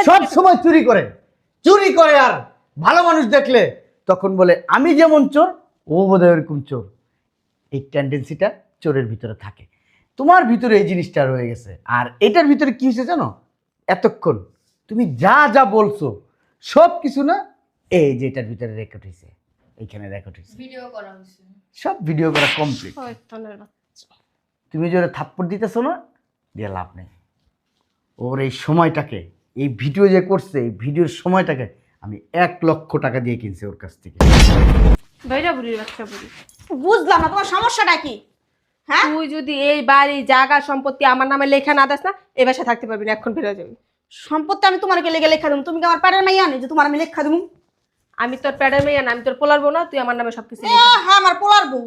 সব সময় চুরি করে আর ভালো মানুষ দেখলে তখন বলে আমি যেমন চোর ও বোধহয় এরকম চোর। এই টেন্ডেন্সিটা চোরের ভিতরে থাকে, তোমার ভিতরে এই জিনিসটা রয়ে গেছে। আর এটার ভিতরে কি হয়েছে জানো, এতক্ষণ তুমি যা যা বলছো সব কিছু না, এই যে এটার ভিতরে রেকর্ড হয়েছে, এইখানে রেকর্ড হয়েছে, ভিডিও করা হয়েছে। সব ভিডিও করা কমপ্লিট। শয়তানের বাচ্চা। তুমি জোরে থাপ্পড় দিতেছো না, দিয়ে লাভ নেই। ওর এই সময়টাকে, এই ভিডিও যে করছে এই ভিডিওর সময়টাকে আমি 1,00,000 টাকা দিয়ে কিনছি ওর কাছ থেকে। বাইরা বুড়ির বাচ্চা বুড়ি। বুঝলাম না তোমার সমস্যাটা কি? হ্যাঁ, তুই যদি এই বাড়ি জায়গা সম্পত্তি আমার নামে লেখা না দাস না, এ বাসায় থাকতে পারবি না, এখন বেরো যাবি। সম্পত্তি আমি তোমার লেগে লেখা দেবো, তুমি কি আমার প্যাডের মাইয়া নেই যে তোমার আমি লেখা দেবো? আমি তোর প্যাডের মেয়ে না, আমি তোর পোলার বউ না, তুই আমার নামে সবকিছু হ্যাঁ, আমার পোলার বউ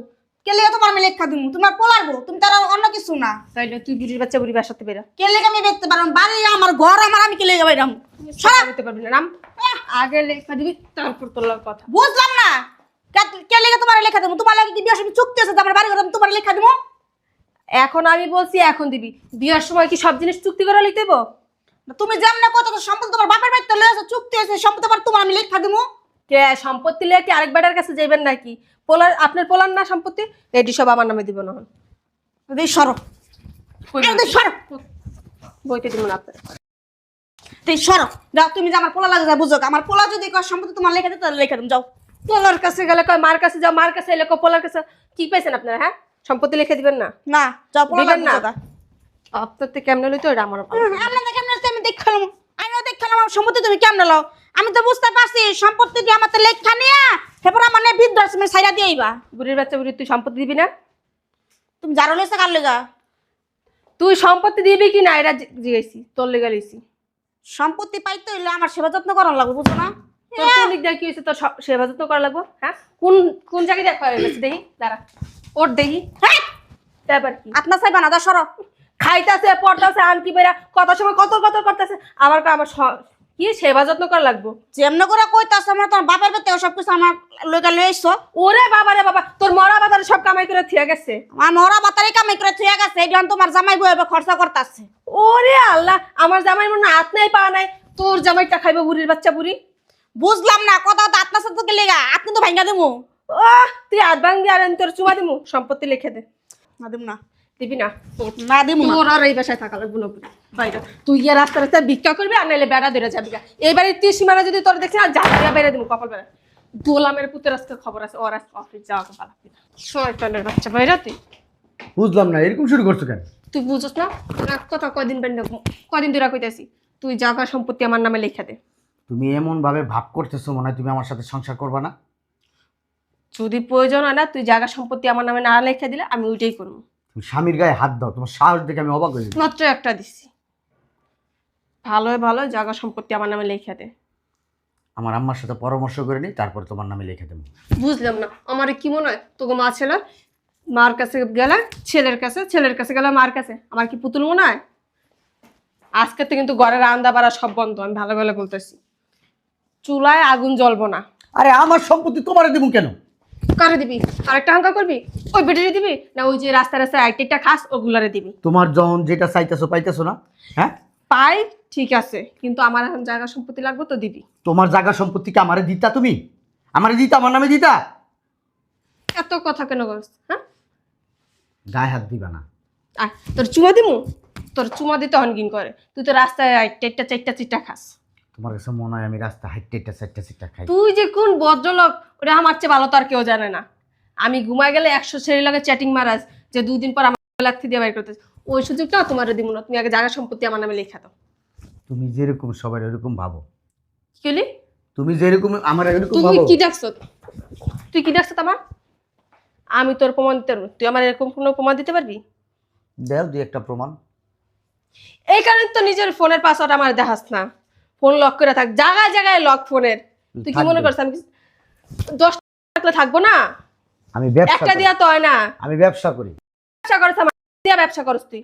কে লেগে তোমার আমি লেখা দেবো? তোমার পোলার বউ, তুমি তার অন্য কিছু না। তাইলে তুই বুড়ির বাচ্চা বুড়ি বাসাতে বেরা। কে লেগে আমি দেখতে পারবো? বাড়ি আমার, ঘর আমার, আমি কে লেগে বাইরাম? সারা দিতে পারবি না, নাম আগে লেখা দিবি তারপর তোর কথা। বুঝলাম না কে লেগে তোমার লেখা দেবো? তোমার লাগে কি বিয়ের সময় চুক্তি আছে যে আমার বাড়ি ঘর আমি তোমার লেখা দেবো? এখন আমি বলছি এখন দিবি, বিয়ার সময় কি সব জিনিস চুক্তি করে লিখতে দেবো? তুমি যেমন কত সম্পত্তি তোমার বাপের বাড়িতে লয়েছে, চুক্তি আছে, সম্পত্তি আবার তোমার আমি লেখা দেবো? কে সম্পত্তি লিয়ে কি আরেক বেটার কাছে যাইবেন নাকি? পোলার আপনার পোলার না সম্পত্তি, এটি সব আমার নামে দিব না। সরো, সরো, বইতে দিব না আপনার। সরো, যাও। তুমি যে আমার পোলা লাগে যা বুঝো, আমার পোলা যদি সম্পত্তি তোমার লেখা দিতে তাহলে লেখা দেবো, যাও। পোলার কাছে গেলে কয় মার কাছে যাও, মার কাছে এলে কয় পোলার কাছে। কি পাইছেন আপনারা? হ্যাঁ, সম্পত্তি লিখে দিবেন না? না, যাও, পোলা দিবেন না। না। আপনার তো কেমনে লইতো এটা আমার আমি দেখলাম, আমিও দেখলাম আমার সম্পত্তি তুমি কেমন লাও। আমি তো বুঝতে পারছি সম্পত্তি দিয়ে আমার লেখা নিয়ে এরপর আমার বৃদ্ধাশ্রমে ছাইরা দিয়ে আইবা। বুড়ির বাচ্চা বুড়ি, তুই সম্পত্তি দিবি না? তুমি যারো লইছে কার লেগা? তুই সম্পত্তি দিবি কি না এটা জিজ্ঞেসি, তোর লেগে লইছি। সম্পত্তি পাইতে হইলে আমার সেবা যত্ন করার লাগবে, বুঝো না? তোর কোন দিক দিয়ে কি হয়েছে তোর সেবা যত্ন করা লাগবো? হ্যাঁ, কোন কোন জায়গায় দেখা হয়েছে দেখি, দাঁড়া ওর দেখি। হ্যাঁ, তারপর কি আপনার চাইবা না, দা সরো। খাইতেছে পড়তেছে আনকি বেরা কত সময় কত কত করতেছে, আমার কি সেবা যত্ন করা লাগবো? যেমন করে কইতাছ আমার তোমার বাপের বেতে সব কিছু আমার লইগা লই আইছো। ওরে বাবা রে বাবা, তোর মরা বাজারে সব কামাই করে থিয়া গেছে। আমার মরা বাতারি কামাই করে থুইয়া গেছে, এইটা তোমার জামাই বইবে খরচা করতাছে। ওরে আল্লাহ, আমার জামাই মনে হাত নাই পা নাই, তোর জামাইটা খাইবে বুড়ির বাচ্চা বুড়ি। বুঝলাম না, কথা তো আপনার সাথে লেগা আপনি তো ভাঙ্গা দেবো। ও তুই হাত ভাঙবি আর আমি তোর চুমা দিমু? সম্পত্তি লিখে দে। না দেবো না, দিবি না? না দেবো না। তোর আর এই বাসায় থাকা লাগবে না বাইরে। তুই গিয়ে রাস্তা রাস্তায় ভিক্ষা করবি আর নাইলে বেড়া ধরে যাবি গা। এইবারে তুই সীমানা যদি তোর দেখছি না, যা বেড়ে দিব কপাল বেড়া। দোলামের পুতের আজকে খবর আছে, ওর আজকে অফিস যাওয়া কপাল লাগবে না। শয়তানের বাচ্চা বাইরে তুই। বুঝলাম না, এরকম শুরু করছো কেন? তুই বুঝছ না এক কথা, কদিন ধরে কইতাছি, তুই জায়গা সম্পত্তি আমার নামে লেখা দে। তুমি এমন ভাবে ভাব করতেছো মনে হয় তুমি আমার সাথে সংসার করবা না। যদি প্রয়োজন হয় না, তুই জায়গা সম্পত্তি আমার নামে না লেখা দিলে আমি ওইটাই করবো। তুমি স্বামীর গায়ে হাত দাও, তোমার সাহস দেখে আমি অবাক হয়ে যাই। মাত্র একটা দিছি, ভালো জায়গা সম্পত্তি আমার নামে লেখা দে। আমার আম্মার সাথে পরামর্শ করে নিই, তারপর তোমার নামে লিখে দেবো। বুঝলাম না, আমার কি মনে হয় তোকে মা ছেলে, মার কাছে গেলে ছেলের কাছে, ছেলের কাছে গেলে মার কাছে, আমার কি পুতুল মনে হয়? আজকে তো কিন্তু ঘরের রান্না বাড়া সব বন্ধ, আমি ভালো ভালো বলতেছি। চুলায় আগুন জ্বলবো না। আরে আমার সম্পত্তি তোমারে দেবো কেন? কারে দিবি? আরেকটা হাঙ্কা করবি? ওই বেটারে দিবি না ওই যে রাস্তায় রাস্তায় আইটেটা খাস ওগুলারে দিবি? তোমার যখন যেটা চাইতেছো পাইতেছো না। হ্যাঁ, পাই ঠিক আছে, কিন্তু আমার এখন জায়গা সম্পত্তি লাগবে তো দিবি। তোমার জায়গা সম্পত্তিকে আমারে দিতা, তুমি আমারে দিতা, আমার নামে দিতা। এত কথা কেন বলছ? হ্যাঁ, গায়ে হাত দিবা না। আয় তোর চুমা দিমু? তোর চুমা দিতে হনগিন করে, তুই তো রাস্তায় আইটেটা চারটা চিটটা খাস। তোমার কাছে মনে হয় আমি রাস্তা হাইটে চারটা চিটটা খাই? তুই যে কোন ভদ্রলোক ওটা আমার চেয়ে ভালো তো আর কেউ জানে না। আমি ঘুমায় গেলে 100 ছেলে লাগে চ্যাটিং মারাস, যে 2 দিন পর আমার লাগতে দিয়ে বাইর করতেছ। ওই সুযোগটা তোমার দিব না, তুমি আগে জায়গা সম্পত্তি আমার নামে লেখা দাও। তুমি যেরকম সবাই এরকম ভাবো। কি বলি? তুমি যেরকম আমার এরকম তুই ভাবো। কি ডাকছ? তুই কি ডাকছ আমার? আমি তোর প্রমাণ দিতে পারবো, তুই আমার এরকম কোনো প্রমাণ দিতে পারবি? দাও দুই একটা প্রমাণ। এই কারণে তো নিজের ফোনের পাসওয়ার্ড আমার দেখাস না, ফোন লক করে থাক, জায়গায় জায়গায় লক ফোনের। তুই কি মনে করছ আমি 10 টাকা থাকবো না? আমি ব্যবসা একটা করি। দিয়া তো হয় না। আমি ব্যবসা করি। ব্যবসা করছ আমার দিয়া, ব্যবসা করছ তুই।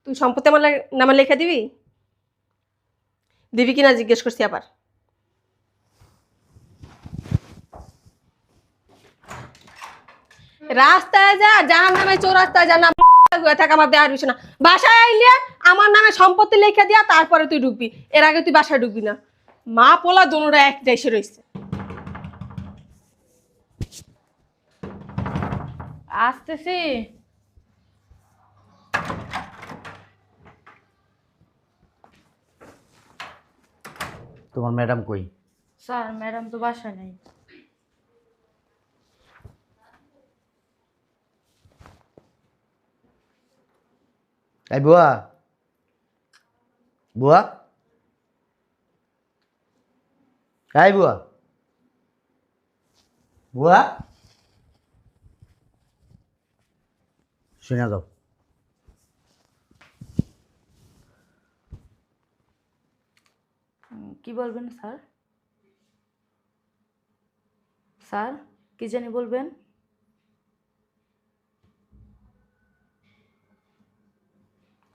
তুই সম্পত্তি আমার নামে লেখা দিবি? দিবি কিনা জিজ্ঞেস করছি আবার। রাস্তায় যা, জাহান নামে চৌরাস্তায় যা, না হয়ে থাক আমার দেওয়ার বিষয় না। বাসায় আইলে আমার নামে সম্পত্তি লিখে দিয়া তারপরে তুই ঢুকবি, এর আগে তুই বাসায় ঢুকবি না। মা পোলা দোনোরা এক দেশে রয়েছে। আসতেছি। তোমার ম্যাডাম কই? স্যার ম্যাডাম তো বাসায় নেই। এই বুয়া, বুয়া, এই বুয়া, বুয়া, শুনে যাও। কি বলবেন স্যার? স্যার কি জানি বলবেন?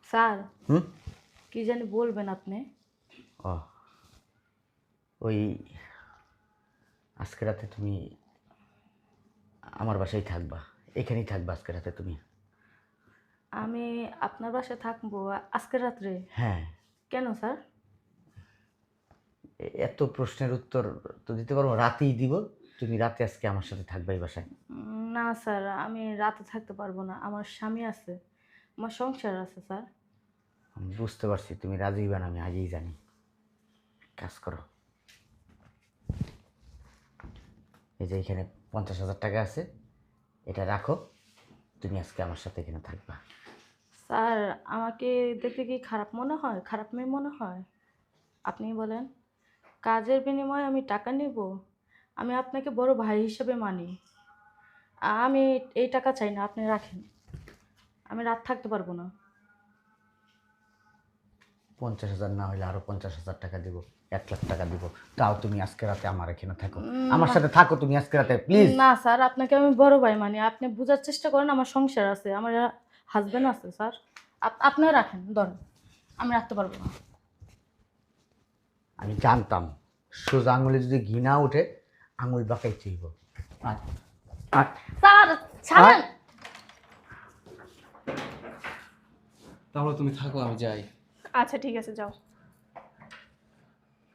স্যার হুম? কি জানি বলবেন আপনি? ও, ওই আজকে রাতে তুমি আমার বাসায় থাকবা, এখানেই থাকবা আজকে রাতে তুমি। আমি আপনার বাসায় থাকবো আজকে রাত্রে? হ্যাঁ। কেন স্যার? এত প্রশ্নের উত্তর তো দিতে পারবো, রাতেই দিব। তুমি রাতে আজকে আমার সাথে থাকবা এই বাসায়। না স্যার, আমি রাতে থাকতে পারবো না, আমার স্বামী আছে, আমার সংসার আছে স্যার। আমি বুঝতে পারছি তুমি রাজি হইবা না, আমি আগেই জানি। কাজ করো, এই যে এখানে 50,000 টাকা আছে, এটা রাখো, তুমি আজকে আমার সাথে এখানে থাকবা। স্যার আমাকে দেখতে কি খারাপ মনে হয়, খারাপ মেয়ে মনে হয়? আপনি বলেন, কাজের বিনিময়ে আমি টাকা নেব? আমি আপনাকে বড় ভাই হিসেবে মানি। আমি এই টাকা চাই না, আপনি রাখেন, আমি রাত থাকতে পারবো না। 50,000 না হলে আরো 50,000 টাকা দিব, 1,00,000 টাকা দিব, তাও তুমি আজকে রাতে আমার এখানে থাকো, আমার সাথে থাকো তুমি আজকে রাতে প্লিজ। না স্যার, আপনাকে আমি বড় ভাই মানি, আপনি বোঝার চেষ্টা করেন, আমার সংসার আছে, আমার হাজবেন্ড আছে স্যার। আপনি রাখেন, ধরেন, আমি রাখতে পারবো না। আমি জানতাম সোজা আঙুলে যদি ঘি না উঠে আঙুল বাঁকাই চাইব। স্যার ছাড়েন। তাহলে তুমি থাকো, আমি যাই। আচ্ছা ঠিক আছে, যাও।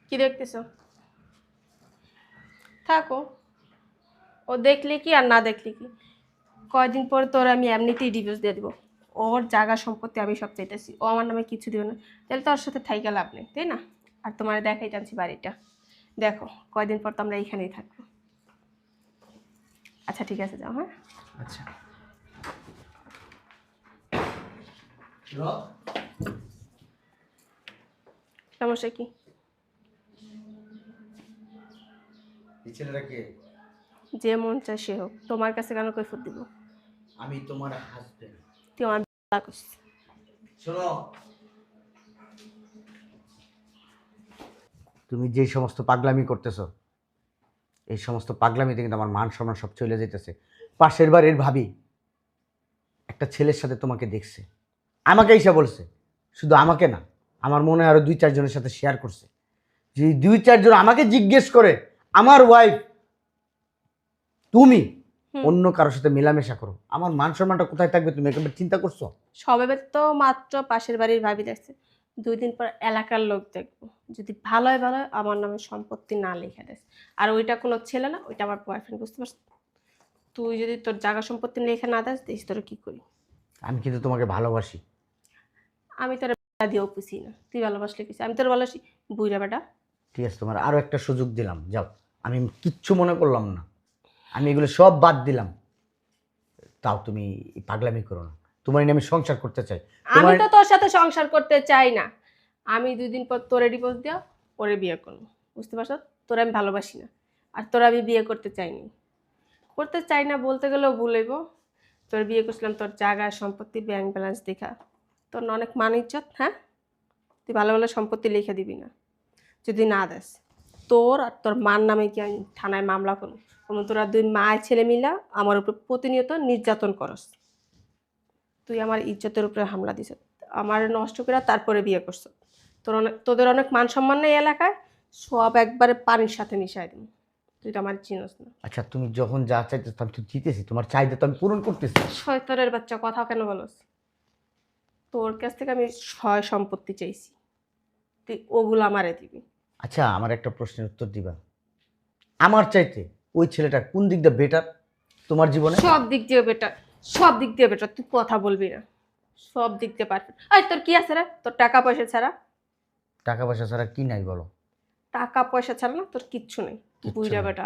কি দেখতেছো? থাকো, ও দেখলে কি আর না দেখলে কি, কয়দিন পর তোর আমি এমনিতেই ডিভোর্স দিয়ে দিব। ওর জায়গা সম্পত্তি আমি সব চাইতেছি, ও আমার নামে কিছু দিও না, তাহলে তো ওর সাথে থাইকা লাভ নেই, তাই না? আর তোমার দেখাই টানছি বাড়িটা, দেখো কয়দিন পর তো আমরা এইখানেই থাকবো। আচ্ছা ঠিক আছে, যাও। হ্যাঁ আচ্ছা। সমস্যা কি? এই ছেলেটা কে? যে মন চায় সে হোক, তোমার কাছে কেন কৈফত দিব? আমি তোমার হাজবেন্ড। তুই আমার বিয়ে করছিস। শোনো, তুমি যে সমস্ত পাগলামি করতেছো, এই সমস্ত পাগলামিতে কিন্তু আমার মান সম্মান সব চলে যেতেছে। পাশের বাড়ির ভাবি একটা ছেলের সাথে তোমাকে দেখছে, আমাকে এসে বলছে, শুধু আমাকে না, আমার মনে হয় আরো 2-4 জনের সাথে শেয়ার করছে, যে 2-4 জন আমাকে জিজ্ঞেস করে আমার ওয়াইফ তুমি অন্য কারোর সাথে মেলামেশা করো, আমার মান সম্মানটা কোথায় থাকবে? তুমি একবার চিন্তা করছো? সবে তো মাত্র পাশের বাড়ির ভাবি দেখছে, 2 দিন পর এলাকার লোক দেখবো, যদি ভালো হয় ভালো হয়, আমার নামে সম্পত্তি না লিখে দেয়। আর ওইটা কোনো ছেলে না, ওইটা আমার বয়ফ্রেন্ড, বুঝতে পারছিস? তুই যদি তোর জায়গা সম্পত্তি লিখে না দেস, দেখিস তোরা কি করি। আমি কিন্তু তোমাকে ভালোবাসি। আমি তোর দিয়েও পুষি না, তুই ভালোবাসলে কিছু, আমি তোর ভালোবাসি বুইরা বেটা। ঠিক আছে, তোমার আরো একটা সুযোগ দিলাম, যাও। আমি কিচ্ছু মনে করলাম না, আমি এগুলো সব বাদ দিলাম, তাও তুমি পাগলামি করো না। তোমার নিয়ে আমি সংসার করতে চাই। আমি তো তোর সাথে সংসার করতে চাই না, আমি 2 দিন পর তোরে ডিভোর্স দিয়া ওরে বিয়ে করবো, বুঝতে পারছ? তোরা আমি ভালোবাসি না, আর তোরা আমি বিয়ে করতে চাইনি। করতে চাই না বলতে গেলেও ভুলেব। তোর বিয়ে করছিলাম তোর জায়গা সম্পত্তি ব্যাংক ব্যালেন্স দেখা, তোর না অনেক মান ইজ্জত। হ্যাঁ, তুই ভালো ভালো সম্পত্তি লিখে দিবি না, যদি না দেস তোর আর তোর মার নামে কি আমি থানায় মামলা করবো। যেমন তোরা 2 মায়ের ছেলে মিলা আমার উপর প্রতিনিয়ত নির্যাতন করস, তুই আমার ইজ্জতের উপরে হামলা দিস, আমার নষ্ট করে তারপরে বিয়ে করছ। তোদের অনেক মান সম্মান নেই এলাকায়, সব একবারে পানির সাথে মিশাই দিন। তুই তো আমার চিনস না। আচ্ছা, তুমি যখন যা চাইতেছো আমি তো জিতেছি, তোমার চাহিদা তো আমি পূরণ করতেছি। শয়তানের বাচ্চা, কথা কেন বলস? তোর কাছ থেকে আমি সয় সম্পত্তি চাইছি, তুই ওগুলো আমারে দিবি। আচ্ছা, আমার একটা প্রশ্নের উত্তর দিবা। আমার চাইতে ওই ছেলেটা কোন দিকটা বেটার তোমার জীবনে? সব দিক দিয়ে বেটার, সব দিক দিয়ে বেটার, তুই কথা বলবি না। সব দিক দিয়ে পারফেক্ট। এই তোর কি আছে রে? তোর টাকা পয়সা ছাড়া? টাকা পয়সা ছাড়া কি নাই বলো? টাকা পয়সা ছাড়া না তোর কিচ্ছু নেই। কিচ্ছু বুইড়া নেই। বেটা।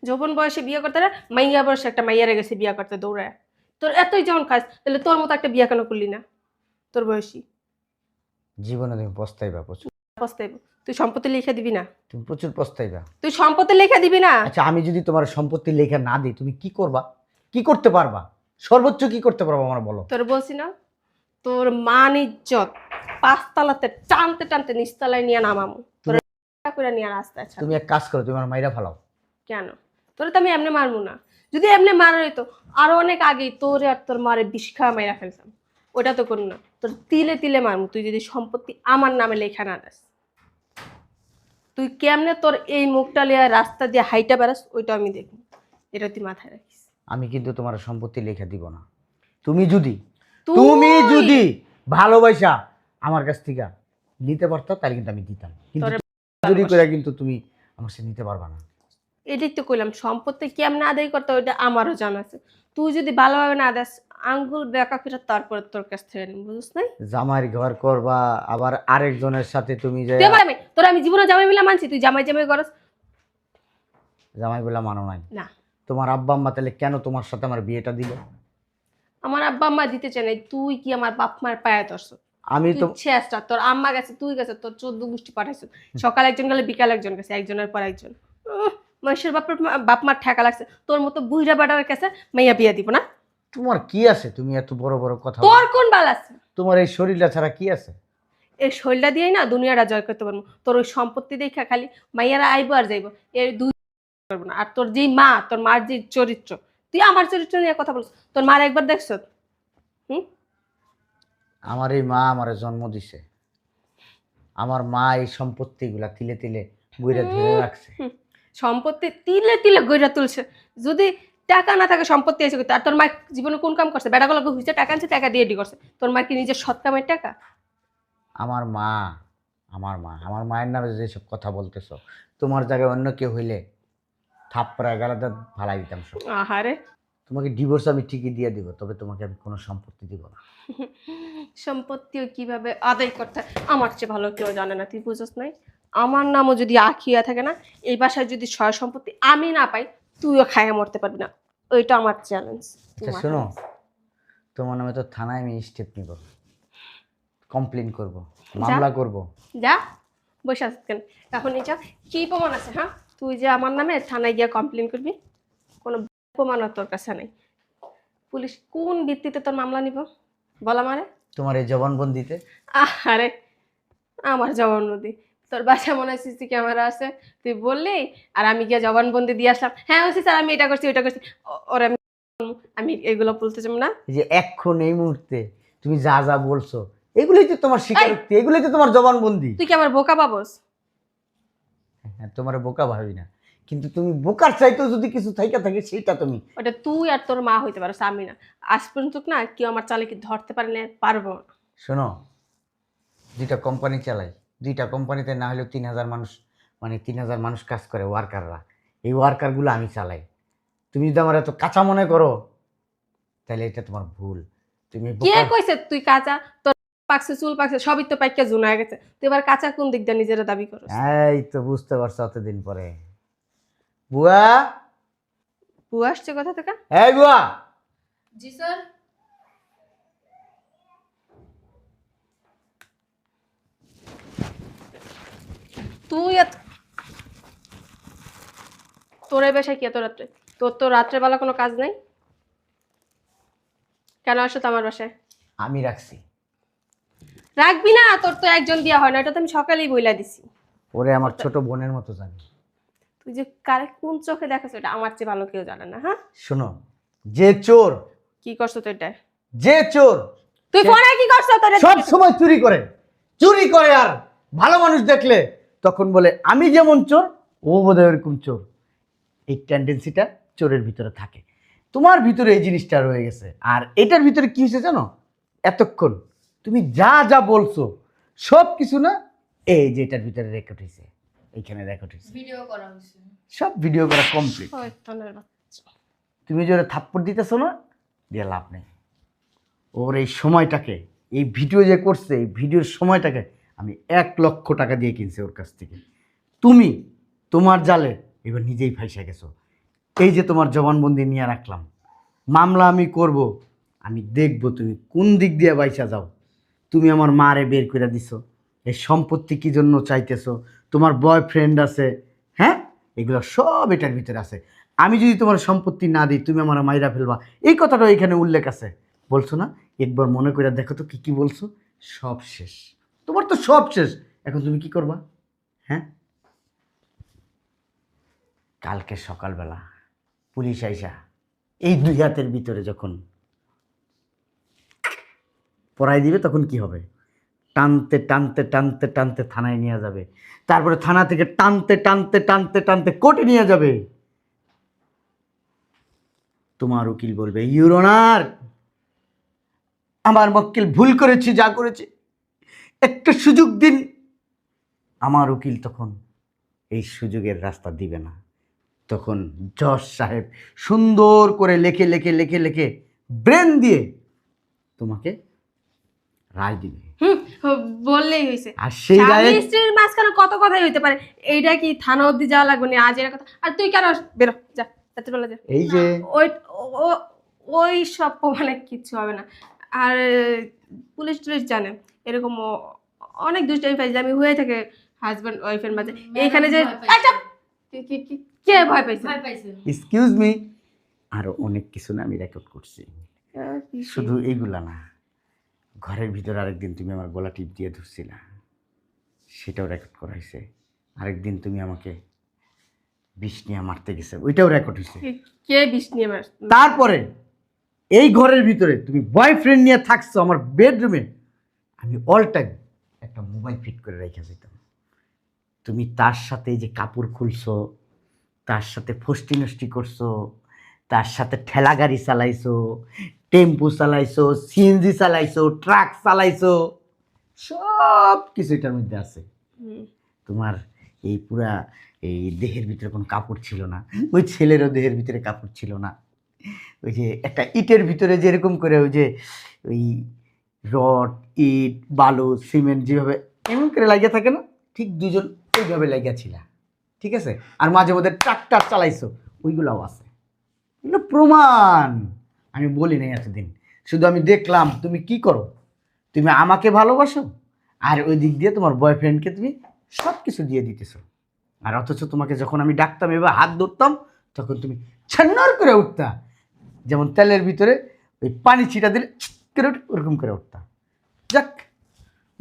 যৌবন বয়সে বিয়ে করতে রে, মাইয়া বয়সে একটা মাইয়ারে গেছে বিয়ে করতে দৌড়ায়। তোর এতই যখন খাস, তাহলে তোর মতো একটা বিয়ে কেন করলি না? তোর বয়সী জীবনে তুমি পস্তাইবা প্রচুর। পস্তাইব। তুই সম্পত্তি লিখে দিবি না? তুমি প্রচুর পস্তাইবা। তুই সম্পত্তি লিখে দিবি না? আচ্ছা, আমি যদি তোমার সম্পত্তি লেখা না দিই তুমি কি করবা? কি করতে পারবা? সর্বোচ্চ কি করতে পারবা আমার বলো? তোর বলছি না, তোর মান ইজ্জত পাঁচতলাতে টানতে টানতে নিচতলায় নিয়ে নামামু। তোর করে নিয়ে রাস্তায় ছাড়। তুমি এক কাজ করো, তুমি আমার মাইরা ফালাও। কেন? তোরে তো আমি এমনি মারবো না। যদি এমনি মারা হইতো আরো অনেক আগেই তোরে আর তোর মারে বিষ খাওয়া মাইরা ফেলতাম। ওটা তো করুন না, তোর তিলে তিলে মারমু তুই যদি সম্পত্তি আমার নামে লেখা না দেস। তুই কেমনে তোর এই মুখটা লিয়া রাস্তা দিয়ে হাইটা বেড়াস ওইটা আমি দেখব। এটা তুই মাথায় রাখিস। আমি কিন্তু তোমার সম্পত্তি লেখা দিব না। তুমি যদি তুই- তুমি যদি ভালোবাসা আমার কাছ থেকে নিতে পারতো তাহলে কিন্তু আমি দিতাম, কিন্তু তোরে চুরি করে কিন্তু তুমি আমার সাথে নিতে পারবা না। এটাই তো কইলাম, সম্পত্তি কেমনে আদায় করতে ওইটা আমারও জানা আছে। তুই যদি ভালোভাবে না দেস আঙ্গুল বেঁকা করে তারপরে তোর কাছ থেকে নিব, বুঝছ নাই? জামাইয়ের ঘর করবা আবার আরেকজনের সাথে তুমি যে তুই আমার আমি তোর আমি জীবনে জামাই মিলা মানছি, তুই জামাই জামাই করস জামাই বলে মানো নাই। না। তোমার আব্বা আম্মা তাহলে কেন তোমার সাথে আমার বিয়েটা দিল? আমার আব্বা আম্মা দিতে চায় নাই, তুই কি আমার বাপ মার পায়ে ধরছ? আমি তো তুই শেষটা, তোর আম্মা গেছে, তুই গেছে, তোর 14 গোষ্ঠী পাঠাইছ। সকাল একজন গেলে বিকাল একজন গেছে, একজনের পর একজন। মানুষের বাপ মার ঠেকা লাগছে, তোর মতো বুইড়া বাটার কাছে মাইয়া বিয়া দিব না? তোমার কি আছে? তুমি এত বড় বড় কথা তোর বলো। কোন বাল আছে? তোমার এই শরীরটা ছাড়া কি আছে? এই শৈলটা দিয়েই না দুনিয়াটা জয় করতে পারবো। তোর ওই সম্পত্তি দেখা খালি মাইয়ারা আইবো আর যাইবো, এর দুই পারবো না। আর তোর যেই মা, তোর মার যে চরিত্র, তুই আমার চরিত্র নিয়ে কথা বলছ। তোর মার একবার দেখছ? হুম? আমার এই মা আমারে জন্ম দিছে, আমার মা এই সম্পত্তিগুলা তিলে তিলে বইরা ধরে রাখছে। সম্পত্তি তিলে তিলে গইরা তুলছে। যদি টাকা না থাকে সম্পত্তি এসে করতে। আর তোর মা জীবনে কোন কাম করছে? বেটাগুলো হইছে টাকা আনছে, টাকা দিয়ে ডি করছে। তোর মা কি নিজের সৎ কামের টাকা? আমার মা আমার মায়ের নামে যেসব কথা বলতেছো, তোমার জায়গায় অন্য কেউ হইলে থাপ্পড়া গালাতে ভালাই দিতাম সব। আহারে, তোমাকে ডিভোর্স আমি ঠিকই দিয়ে দিব, তবে তোমাকে আমি কোনো সম্পত্তি দিব না। সম্পত্তিও কিভাবে আদায় করতে হয় আমার চেয়ে ভালো কেউ জানে না, তুই বুঝছ নাই? আমার নামও যদি আখিয়া থাকে না, এই বাসায় যদি সয় সম্পত্তি আমি না পাই, তুইও খাইয়া মরতে পারবি না। ওইটা আমার চ্যালেঞ্জ। আচ্ছা শোনো, তোমার নামে তো থানায় আমি স্টেপ নিব, কমপ্লেন করব, মামলা করব। যা, বসে আছিস কেন? এখন যা, কি প্রমাণ আছে? হ্যাঁ, তুই যে আমার নামে থানায় গিয়া কমপ্লেন করবি, কোনো প্রমাণ তোর কাছে নেই। পুলিশ কোন ভিত্তিতে তোর মামলা নিব বল আমারে? তোমার এই জবানবন্দিতে। আরে আমার জবানবন্দি, তোর বাসায় মনে হয় সিসি ক্যামেরা আছে, তুই বললি আর আমি গিয়ে জবানবন্দি দিয়ে আসলাম, হ্যাঁ ওসি স্যার আমি এটা করছি ওইটা করছি। ওর আমি এগুলো বলতে চাই না। এই যে এখন এই মুহূর্তে তুমি যা যা বলছো এগুলোই তো তোমার স্বীকারোক্তি, এগুলোই তো তোমার জবানবন্দি। তুই কি আমার বোকা পাবস? হ্যাঁ, তোমার বোকা ভাবি না, কিন্তু তুমি বোকার চাইতেও যদি কিছু থাইকা থাকে সেটা তুমি। ওটা তুই আর তোর মা হইতে পারো, আমি না। আজ পর্যন্ত না কেউ আমার চালে কি ধরতে পারে না, পারবো না। শোনো, দুইটা কোম্পানি চালাই, দুইটা কোম্পানিতে না হলেও 3000 মানুষ, মানে 3000 মানুষ কাজ করে, ওয়ার্কাররা। এই ওয়ার্কারগুলো আমি চালাই। তুমি যদি আমার এত কাঁচা মনে করো তাহলে এটা তোমার ভুল। তুমি কে কইছে তুই কাঁচা? তোর পাকছে, চুল পাকছে, সবই তো পাইকা জুনা হয়ে গেছে। তুই এবার কাঁচা কোন দিক দিয়ে নিজেরা দাবি করছ? এই তো বুঝতে পারছো অতদিন পরে। বুয়া, বুয়া আসছে কোথা থেকে? এই বুয়া। জি স্যার। তুই তোর এই বাসায় কি এত রাত্রে? তোর তো রাত্রেবেলা কোনো কাজ নাই, কেন আসো তো আমার বাসায়? আমি রাখছি। রাখবি না? তোর তো একজন দিয়া হয় না, এটা তো আমি সকালেই বইলা দিছি। ওরে আমার ছোট বোনের মতো জানি। তুই যে কারে কোন চোখে দেখাস এটা আমার চেয়ে ভালো কেউ জানে না। হ্যাঁ, শোনো, যে চোর, কি করছো তো এটা? যে চোর তুই ফোনে কি করছো তোর? সব সময় চুরি করে, চুরি করে, আর ভালো মানুষ দেখলে তখন বলে আমি যেমন চোর ও বোধহয় ওরকম চোর। এই টেন্ডেন্সিটা চোরের ভিতরে থাকে। তোমার ভিতরে এই জিনিসটা রয়ে গেছে। আর এটার ভিতরে কি হয়েছে জানো, এতক্ষণ তুমি যা যা বলছো সব কিছু না, এই যে এটার ভিতরে রেকর্ড হয়েছে, এইখানে রেকর্ড হয়েছে, ভিডিও করা হয়েছে। সব ভিডিও করা কমপ্লিট। শয়তানের বাচ্চা। তুমি যে ওরা থাপ্পড় দিতেছো না, দিয়ে লাভ নেই। ওর এই সময়টাকে, এই ভিডিও যে করছে এই ভিডিওর সময়টাকে আমি 1,00,000 টাকা দিয়ে কিনছি ওর কাছ থেকে। তুমি তোমার জালে এবার নিজেই ফাইসা গেছো। এই যে তোমার জবানবন্দি নিয়ে রাখলাম, মামলা আমি করব, আমি দেখব তুমি কোন দিক দিয়ে বাইসা যাও। তুমি আমার মারে বের করে দিছো, এই সম্পত্তি কি জন্য চাইতেছো, তোমার বয়ফ্রেন্ড আছে, হ্যাঁ, এগুলো সব এটার ভিতরে আছে। আমি যদি তোমার সম্পত্তি না দিই তুমি আমার মাইরা ফেলবা, এই কথাটা এখানে উল্লেখ আছে। বলছো না, একবার মনে করে দেখো তো কি কি বলছো। সব শেষ, তোমার তো সব শেষ। এখন তুমি কি করবা? হ্যাঁ, কালকে সকালবেলা পুলিশ আইসা এই 2 হাতের ভিতরে যখন পড়াই দিবে তখন কি হবে? টানতে টানতে টানতে টানতে থানায় নিয়ে যাবে, তারপরে থানা থেকে টানতে টানতে টানতে টানতে কোর্টে নিয়ে যাবে। তোমার উকিল বলবে, ইউর অনার, আমার মক্কেল ভুল করেছি, যা করেছি একটা সুযোগ দিন। আমার উকিল তখন এই সুযোগের রাস্তা দিবে না। তখন জজ সাহেব সুন্দর করে লেখে লেখে লেখে লেখে ব্রেন দিয়ে তোমাকে রায় দিবে। বললেই হয়েছে। আর সেই রায়ে স্বামী স্ত্রীর মাঝখানে কত কথাই হইতে পারে, এইটা কি থানা অবধি যাওয়া লাগবে না আজ এর কথা। আর তুই কেন বেরো, যা রাতের বেলা যা। এই যে ওই ওই সব প্রমাণে কিচ্ছু হবে না। আর পুলিশ টুলিশ জানে এরকম অনেক দুষ্টামি ফাইজলামি হয়ে থাকে হাজব্যান্ড ওয়াইফের মাঝে। এইখানে যে আচ্ছা, কে ভয় পাইছে? এক্সকিউজ মি, আরো অনেক কিছু না আমি রেকর্ড করছি, শুধু এইগুলা না। ঘরের ভিতরে আরেকদিন তুমি আমার গলা টিপ দিয়ে ধরছিলা, সেটাও রেকর্ড করা হয়েছে। আরেকদিন তুমি আমাকে বিষ নিয়ে মারতে গেছে, ওইটাও রেকর্ড হয়েছে। কে বিষ নিয়ে মার? তারপরে এই ঘরের ভিতরে তুমি বয়ফ্রেন্ড নিয়ে থাকছো আমার বেডরুমে, আমি অল টাইম একটা মোবাইল ফিট করে রেখে যেতাম। তুমি তার সাথে এই যে কাপড় খুলছো, তার সাথে ফষ্টি নষ্টি করছো, তার সাথে ঠেলা গাড়ি চালাইছো, টেম্পু চালাইছো, সিএনজি চালাইছো, ট্রাক চালাইছো, সব কিছু এটার মধ্যে আছে। তোমার এই পুরা এই দেহের ভিতরে কোনো কাপড় ছিল না, ওই ছেলেরও দেহের ভিতরে কাপড় ছিল না। ওই যে একটা ইটের ভিতরে যেরকম করে ওই যে ওই রড, ইট, বালু, সিমেন্ট যেভাবে এমন করে লাগিয়ে থাকে না, ঠিক দুজন ওইভাবে লাগিয়েছিল, ঠিক আছে। আর মাঝে মধ্যে ট্রাক্টর চালাইছো, ওইগুলোও আছে। এগুলো প্রমাণ, আমি বলি নাই এতদিন, শুধু আমি দেখলাম তুমি কি করো। তুমি আমাকে ভালোবাসো আর ওই দিক দিয়ে তোমার বয়ফ্রেন্ডকে তুমি সব কিছু দিয়ে দিতেছো। আর অথচ তোমাকে যখন আমি ডাকতাম এবার হাত ধরতাম, তখন তুমি ছান্নার করে উঠতা, যেমন তেলের ভিতরে ওই পানি ছিটা দিলে ছিট করে উঠে ওরকম করে উঠতা। যাক,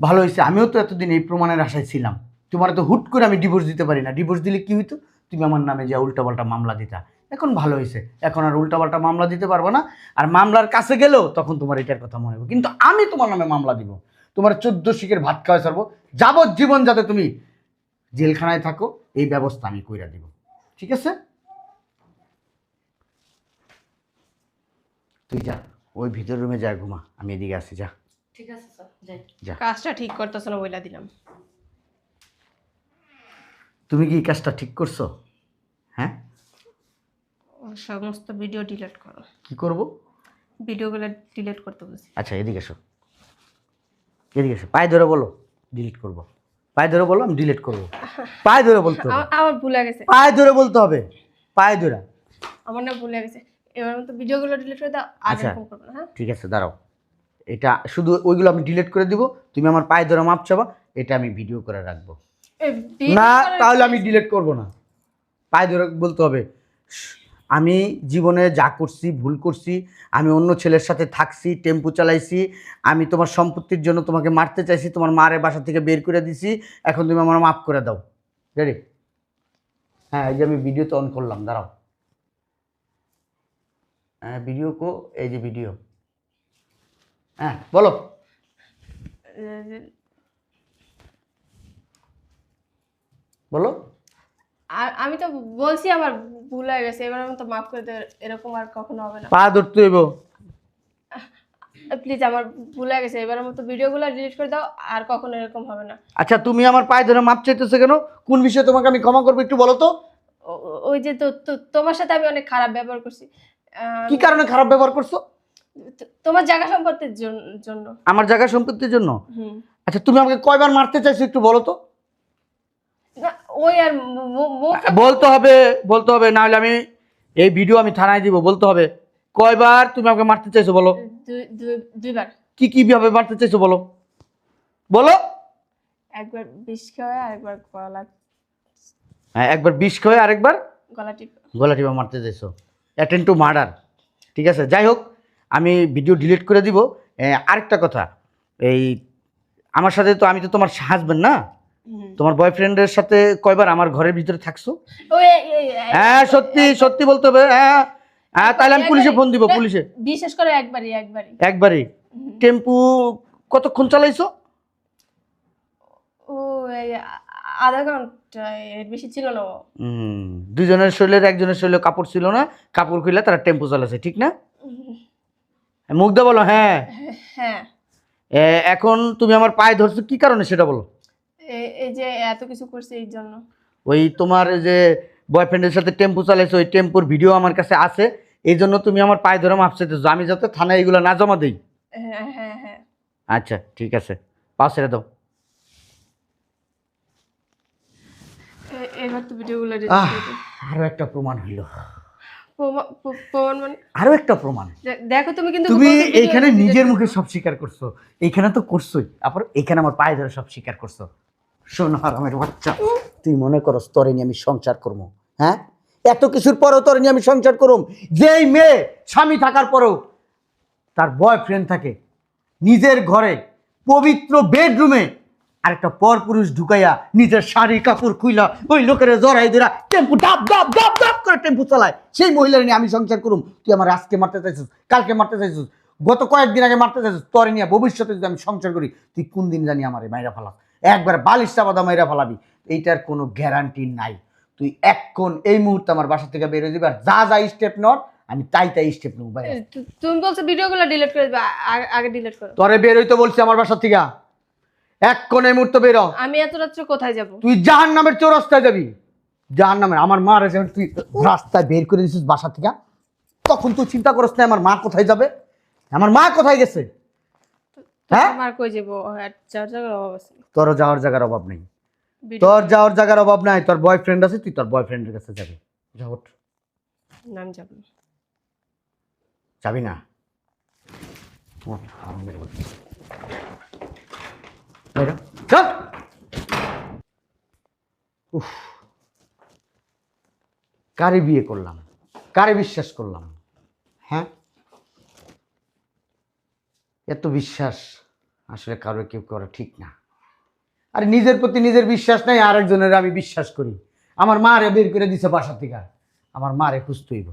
ভালো হয়েছে, আমিও তো এতদিন এই প্রমাণের আশায় ছিলাম। তোমার তো হুট করে আমি ডিভোর্স দিতে পারি না, ডিভোর্স দিলে কি হইতো, তুমি আমার নামে যা উল্টাপাল্টা মামলা দিতা। এখন ভালো হয়েছে, এখন আর উল্টাপাল্টা মামলা দিতে পারবো না। আর মামলার কাছে গেলেও তখন তোমার এটার কথা মনে হবে, কিন্তু আমি তোমার নামে মামলা দিব, তোমার 14 শিখের ভাত খাওয়া ছাড়বো, যাবজ্জীবন যাতে তুমি জেলখানায় থাকো এই ব্যবস্থা আমি কইরা দিব, ঠিক আছে? তুই যা, ওই ভিতর রুমে যা ঘুমা, আমি এদিকে আসি, যা ঠিক আছে স্যার, যাই। যা। কাজটা ঠিক করতেছ না বইলা দিলাম। তুমি কি এই কাজটা ঠিক করছো? হ্যাঁ, ও সমস্ত ভিডিও ডিলিট করো। কি করব? ভিডিওগুলো ডিলিট করতে বলছি। আচ্ছা এদিকে এসো, এদিকে এসো, পায়ে ধরে বলো ডিলিট করব। পায়ে ধরে বলো, আমি ডিলিট করব। পায়ে ধরে বলতে হবে, আমার ভুলে গেছে, পায়ে ধরে বলতে হবে, পায়ে ধরে। আমার না ভুলে গেছে। এবার মতো ভিডিওগুলো ডিলিট করে দাও, আর আচ্ছা এরকম করবো না। হ্যাঁ, ঠিক আছে, দাঁড়াও, এটা শুধু ওইগুলো আমি ডিলিট করে দিব, তুমি আমার পায়ে ধরে মাপ চাবা, এটা আমি ভিডিও করে রাখবো। এই video না করার- তাহলে আমি ডিলিট করব না, পায়ে ধরে বলতে হবে আমি জীবনে যা করছি ভুল করছি, আমি অন্য ছেলের সাথে থাকছি, টেম্পু চালাইছি, আমি তোমার সম্পত্তির জন্য তোমাকে মারতে চাইছি, তোমার মারে বাসা থেকে বের করে দিছি, এখন তুমি আমার মাফ করে দাও। রেডি? হ্যাঁ, এই যে আমি ভিডিও তো অন করলাম, দাঁড়াও। হ্যাঁ ভিডিও কো, এই যে ভিডিও। হ্যাঁ বলো, বলো। আমি তো বলছি আমার ভুল হয়ে গেছে, এবার আমি তো মাফ করে দে, এরকম আর কখনো হবে না। পা ধরতে হইব। প্লিজ আমার ভুল হয়ে গেছে, এবার মতো ভিডিওগুলো ডিলিট করে দাও, আর কখনো এরকম হবে না। আচ্ছা তুমি আমার পায়ে ধরে মাপ চাইতেছো কেন? কোন বিষয়ে তোমাকে আমি ক্ষমা করবো একটু বলো তো। ওই যে তোমার সাথে আমি অনেক খারাপ ব্যবহার করছি। কি কারণে খারাপ ব্যবহার করছো? তোমার জায়গা সম্পত্তির জন্য। আমার জায়গা সম্পত্তির জন্য? হুম। আচ্ছা তুমি আমাকে কয়বার মারতে চাইছো একটু বলো তো। না ওই আর বলতে হবে না হলে আমি এই ভিডিও আমি থানায় দিব। বলতে হবে কয়বার তুমি আমাকে মারতে চাইছো বলো। দুইবার। কি ভাবে মারতে চাইছো বলো বলো। একবার বিষ খাওয়া, আরেকবার গলা হ্যাঁ, একবার বিষ খেয়ে আরেকবার গলা টিপ। গলা টিপা মারতে চাইছো। Attend to murder. ঠিক আছে, যাই হোক আমি ভিডিও ডিলিট করে দিব। আরেকটা কথা, এই আমার সাথে তো আমি তো তোমার হাজবেন্ড না, তোমার বয়ফ্রেন্ডের সাথে কয়বার আমার ঘরের ভিতরে থাকছো? ওই হ্যাঁ সত্যি বলতে হবে। হ্যাঁ তাহলে আমি পুলিশে ফোন দিব। পুলিশে বিশেষ করে একবারই। একবারই? টেম্পু কতক্ষণ চালাইছো? ও এই আধা ঘন্টা, এর বেশি ছিল না। দুজনের শরীরের একজনের শরীরে কাপড় ছিল না, কাপড় খুলে তারা টেম্পু চালাচ্ছে, ঠিক না? মুখ দিয়ে বলো। হ্যাঁ হ্যাঁ। এখন তুমি আমার পায়ে ধরছো কি কারণে সেটা বলো। এই যে এত কিছু করছে এই জন্য। ওই তোমার যে বয়ফ্রেন্ডের সাথে টেম্পু চালাইছো ওই টেম্পুর ভিডিও আমার কাছে আছে, এই জন্য তুমি আমার পায়ে ধরে মাপ চাইতেছো আমি যাতে থানায় এগুলো না জমা দিই। হ্যাঁ। আচ্ছা ঠিক আছে, পাও ছেড়ে দাও। এবার তো ভিডিওগুলো আরো একটা প্রমাণ হইল। প্রমাণ মানে? আরো একটা প্রমাণ। দেখো তুমি কিন্তু তুমি এইখানে নিজের মুখে সব স্বীকার করছো, এইখানে তো করছোই, আবার এখানে আমার পায়ে ধরে সব স্বীকার করছো। শোন হারামের বাচ্চা, তুই মনে করো তোরে নিয়ে আমি সংসার করবো? হ্যাঁ, এত কিছুর পরেও তোরে নিয়ে আমি সংসার করব? যেই মেয়ে স্বামী থাকার পরেও তার বয়ফ্রেন্ড থাকে, নিজের ঘরে পবিত্র বেডরুমে আরেকটা পর পুরুষ ঢুকাইয়া নিজের শাড়ি কাপড় খুইলা ওই লোকের জড়াই দিরা টেম্পু ডাব ডাব ডাব ডাব করে টেম্পু চালায়, সেই মহিলার নিয়ে আমি সংসার করুম? তুই আমার আজকে মারতে চাইছিস, কালকে মারতে চাইছিস, গত কয়েকদিন আগে মারতে চাইছিস, তোরে নিয়ে ভবিষ্যতে যদি আমি সংসার করি তুই কোন দিন জানি আমার মাইরা ফেলা, একবার বালিশটা বাদা মাইরা ফেলাবি, এইটার কোনো গ্যারান্টি নাই। তুই এখন এই মুহূর্তে আমার বাসা থেকে বেরোয় দিবি, আর যা স্টেপ নট আমি তাই স্টেপ নেবো। ভাই তুমি বলছো ভিডিওগুলো ডিলিট করে দিবা, আগে ডিলিট করো। তোরে বেরোইতে বলছি আমার বাসা থেকে, এখন এই মুহূর্তে বেরো। আমি এত রাত্রে কোথায় যাব? তুই জাহান্নামের চৌরাস্তায় যাবি। জাহান্নামের আমার মা রেছে তুই রাস্তায় বের করে দিছিস বাসা থেকে, তখন তুই চিন্তা করছ না আমার মা কোথায় যাবে, আমার মা কোথায় গেছে? হ্যাঁ, আমার কই যাব? যাওয়ার জায়গার অভাব আছে। তোর যাওয়ার জায়গার অভাব নেই, তোর যাওয়ার জায়গার অভাব নাই। তোর বয়ফ্রেন্ড আছে, তুই তোর বয়ফ্রেন্ডের কাছে যাবি। যা ওঠ। না আমি যাব না। যাবি না? চল। উফ, কারে বিয়ে করলাম, কারে বিশ্বাস করলাম? হ্যাঁ, এত বিশ্বাস আসলে কারো কেউ করা ঠিক না। আরে নিজের প্রতি নিজের বিশ্বাস নাই, আরেকজনের আমি বিশ্বাস করি। আমার মা রে বের করে দিছে বাসা থেকে, আমার মা রে খুঁজতে হইব।